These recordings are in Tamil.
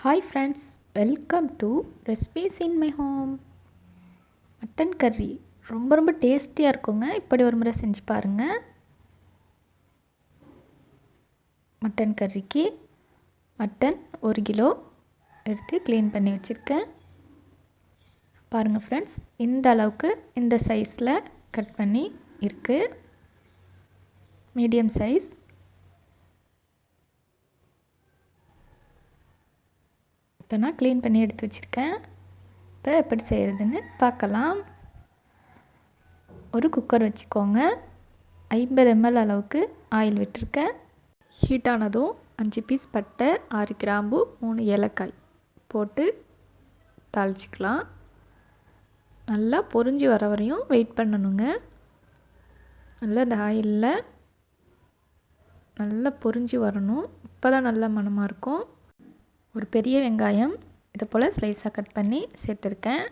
Hi friends, welcome to recipes in my home. Mutton கறி ரொம்ப டேஸ்டியாக இருக்குங்க. இப்படி ஒரு முறை செஞ்சு பாருங்கள். மட்டன் கறிக்கு மட்டன் 1 கிலோ எடுத்து க்ளீன் பண்ணி வச்சுருக்கேன். பாருங்கள் ஃப்ரெண்ட்ஸ், இந்த அளவுக்கு இந்த சைஸில் கட் பண்ணி இருக்குது. Medium size. இப்போ நான் க்ளீன் பண்ணி எடுத்து வச்சுருக்கேன். இப்போ எப்படி செய்கிறதுன்னு பார்க்கலாம். ஒரு குக்கர் வச்சுக்கோங்க. 50 ml அளவுக்கு ஆயில் விட்டுருக்கேன். ஹீட் ஆனதும் 5 பீஸ் பட்டை, 6 கிராம்பு, 3 ஏலக்காய் போட்டு தாளிச்சிக்கலாம். நல்லா பொரிஞ்சு வர வரையும் வெயிட் பண்ணணுங்க. நல்லா இந்த ஆயிலில் நல்லா பொரிஞ்சு வரணும். இப்போ தான் நல்ல மணமாக இருக்கும். ஒரு பெரிய வெங்காயம் இதை போல் ஸ்லைஸாக கட் பண்ணி சேர்த்துருக்கேன்.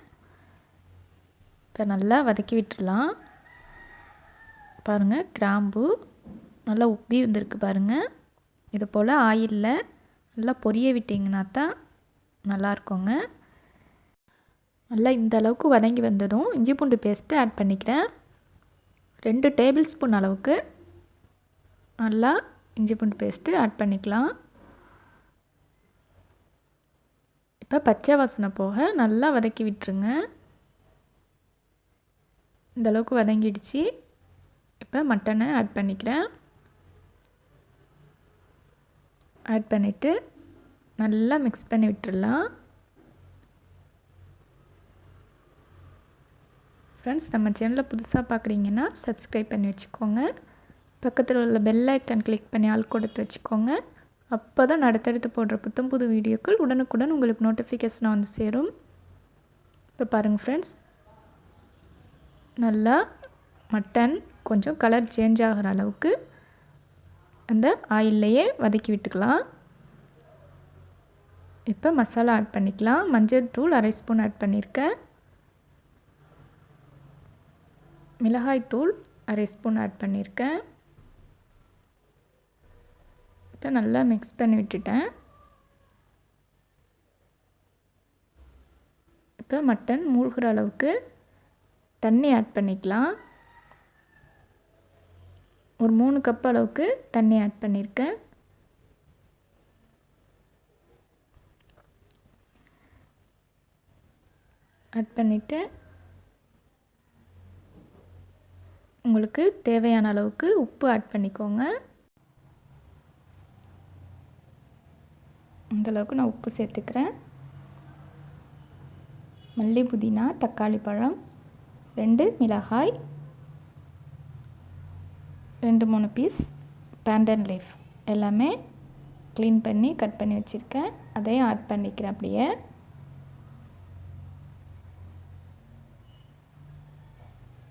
இப்போ நல்லா வதக்கி விட்டுடலாம். பாருங்கள், கிராம்பு நல்லா உப்பி வந்திருக்கு பாருங்கள். இது போல் ஆயிலில் நல்லா பொரிய விட்டிங்கன்னா தான் நல்லாயிருக்குங்க. நல்லா இந்த அளவுக்கு வதங்கி வந்ததும் இஞ்சி பூண்டு பேஸ்ட்டு ஆட் பண்ணிக்கிறேன். 2 டேபிள் ஸ்பூன் அளவுக்கு நல்லா இஞ்சி பூண்டு பேஸ்ட்டு ஆட் பண்ணிக்கலாம். இப்போ பச்சை வாசனை போக நல்லா வதக்கி விட்டுருங்க. இந்த அளவுக்கு வதங்கிடுச்சு. இப்போ மட்டனை ஆட் பண்ணிக்கிறேன். ஆட் பண்ணிவிட்டு நல்லா மிக்ஸ் பண்ணி விட்டுடலாம். ஃப்ரெண்ட்ஸ், நம்ம சேனலில் புதுசாக பார்க்குறீங்கன்னா சப்ஸ்கிரைப் பண்ணி வச்சுக்கோங்க. பக்கத்தில் உள்ள பெல் ஐக்கான் கிளிக் பண்ணி ஆல் கொடுத்து வச்சுக்கோங்க. அப்போ தான் அடுத்தடுத்து போடுற புத்தம் புது வீடியோக்கள் உடனுக்குடன் உங்களுக்கு நோட்டிஃபிகேஷனாக வந்து சேரும். இப்போ பாருங்கள் ஃப்ரெண்ட்ஸ், நல்லா மட்டன் கொஞ்சம் கலர் சேஞ்ச் ஆகிற அளவுக்கு அந்த ஆயில்லையே வதக்கி விட்டுக்கலாம். இப்போ மசாலா ஆட் பண்ணிக்கலாம். மஞ்சள் தூள் 1/2 ஸ்பூன் ஆட் பண்ணியிருக்கேன். மிளகாய் தூள் 1/2 ஸ்பூன் ஆட் பண்ணியிருக்கேன். இப்போ நல்லா மிக்ஸ் பண்ணி விட்டுட்டேன். இப்போ மட்டன் மூழ்கிற அளவுக்கு தண்ணி ஆட் பண்ணிக்கலாம். ஒரு 3 கப் அளவுக்கு தண்ணி ஆட் பண்ணியிருக்கேன். ஆட் பண்ணிவிட்டு உங்களுக்கு தேவையான அளவுக்கு உப்பு ஆட் பண்ணிக்கோங்க. இந்தளவுக்கு நான் உப்பு சேர்த்துக்கிறேன். மல்லி, புதினா, தக்காளி பழம், 2 மிளகாய், 2-3 பீஸ் பேண்டன் லீஃப் எல்லாமே க்ளீன் பண்ணி கட் பண்ணி வச்சுருக்கேன். அதையும் ஆட் பண்ணிக்கிறேன். அப்படியே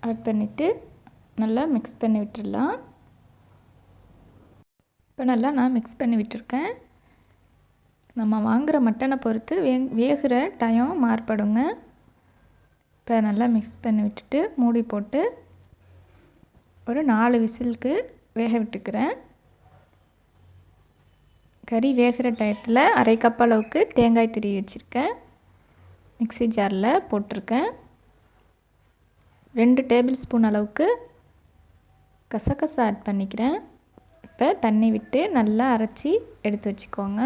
ஆட் பண்ணிவிட்டு நல்லா மிக்ஸ் பண்ணி விட்டுடலாம். இப்போ நல்லா நான் மிக்ஸ் பண்ணி விட்டுருக்கேன். நம்ம வாங்குகிற மட்டனை பொறுத்து வேகிற டைம் மாறுபடுங்க. இப்போ நல்லா மிக்ஸ் பண்ணி விட்டுட்டு மூடி போட்டு ஒரு 4 விசிலுக்கு வேக விட்டுக்கிறேன். கறி வேகிற டயத்தில் 1/2 கப் அளவுக்கு தேங்காய் துருவி வச்சுருக்கேன். மிக்ஸி ஜாரில் போட்டிருக்கேன். 2 டேபிள் ஸ்பூன் அளவுக்கு கசகசா ஆட் பண்ணிக்கிறேன். இப்போ தண்ணி விட்டு நல்லா அரைச்சி எடுத்து வச்சுக்கோங்க.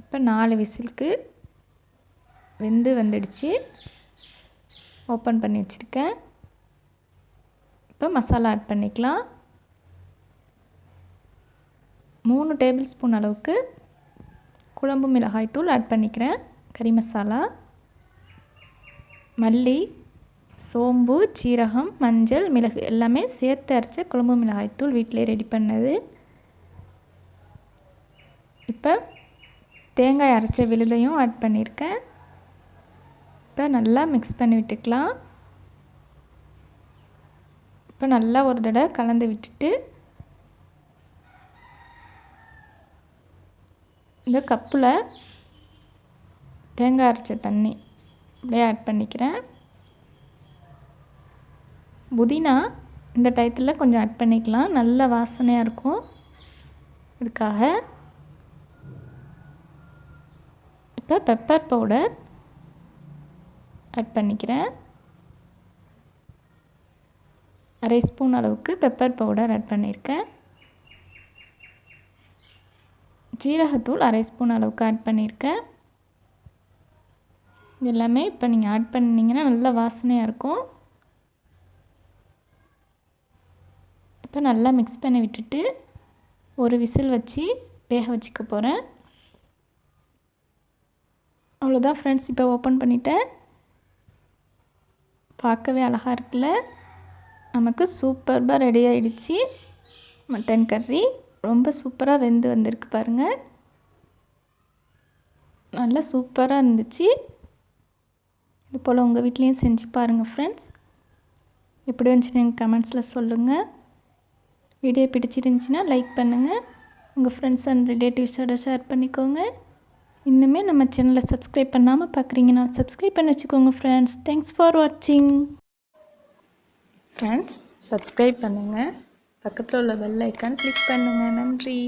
இப்போ 4 விசிலுக்கு வெந்து வந்துடுச்சு. ஓப்பன் பண்ணி வச்சுருக்கேன். இப்போ மசாலா ஆட் பண்ணிக்கலாம். 3 டேபிள் ஸ்பூன் அளவுக்கு குழம்பு மிளகாய் தூள் ஆட் பண்ணிக்கிறேன். கறி மசாலா, மல்லி, சோம்பு, சீரகம், மஞ்சள், மிளகு எல்லாமே சேர்த்து அரைச்ச குழம்பு மிளகாய் தூள் வீட்டிலே ரெடி பண்ணது. இப்போ தேங்காய் அரைச்ச விழுதையும் ஆட் பண்ணியிருக்கேன். இப்போ நல்லா மிக்ஸ் பண்ணி விட்டுக்கலாம். இப்போ நல்லா ஒரு தடவை கலந்து விட்டுட்டு இந்த கப்பில் தேங்காய் அரைச்ச தண்ணி அப்படியே ஆட் பண்ணிக்கிறேன். புதினா இந்த டயத்தில் கொஞ்சம் ஆட் பண்ணிக்கலாம். நல்ல வாசனையாக இருக்கும். இதுக்காக இப்போ பெப்பர் பவுடர் ஆட் பண்ணிக்கிறேன். 1/2 ஸ்பூன் அளவுக்கு பெப்பர் பவுடர் ஆட் பண்ணியிருக்கேன். ஜீரகத்தூள் 1/2 ஸ்பூன் அளவுக்கு ஆட் பண்ணியிருக்கேன். இது எல்லாமே இப்போ நீங்கள் ஆட் பண்ணிங்கன்னா நல்லா வாசனையாக இருக்கும். இப்போ நல்லா மிக்ஸ் பண்ணி விட்டுட்டு ஒரு விசில் வச்சு வேக வச்சுக்க போகிறேன். அவ்வளோதான் ஃப்ரெண்ட்ஸ், இப்போ ஓப்பன் பண்ணிட்டேன். பார்க்கவே அழகாக இருக்குல்ல. நமக்கு சூப்பராக ரெடி ஆகிடுச்சு மட்டன் கறி. ரொம்ப சூப்பராக வெந்து வந்திருக்கு பாருங்கள். நல்லா சூப்பராக இருந்துச்சு. இது போல் உங்கள் வீட்லேயும் செஞ்சு பாருங்கள் ஃப்ரெண்ட்ஸ். எப்படி வந்துச்சுன்னு எனக்கு கமெண்ட்ஸில் சொல்லுங்கள். வீடியோ பிடிச்சிருந்துச்சின்னா லைக் பண்ணுங்கள். உங்கள் ஃப்ரெண்ட்ஸ் அண்ட் ரிலேட்டிவ்ஸோட ஷேர் பண்ணிக்கோங்க. இன்னுமே நம்ம சேனலை சப்ஸ்கிரைப் பண்ணாமல் பார்க்குறீங்கன்னா சப்ஸ்கிரைப் பண்ணி வச்சுக்கோங்க ஃப்ரெண்ட்ஸ். தேங்க்ஸ் ஃபார் வாட்சிங். ஃப்ரெண்ட்ஸ், சப்ஸ்கிரைப் பண்ணுங்கள். பக்கத்தில் உள்ள பெல் ஐக்கான் கிளிக் பண்ணுங்கள். நன்றி.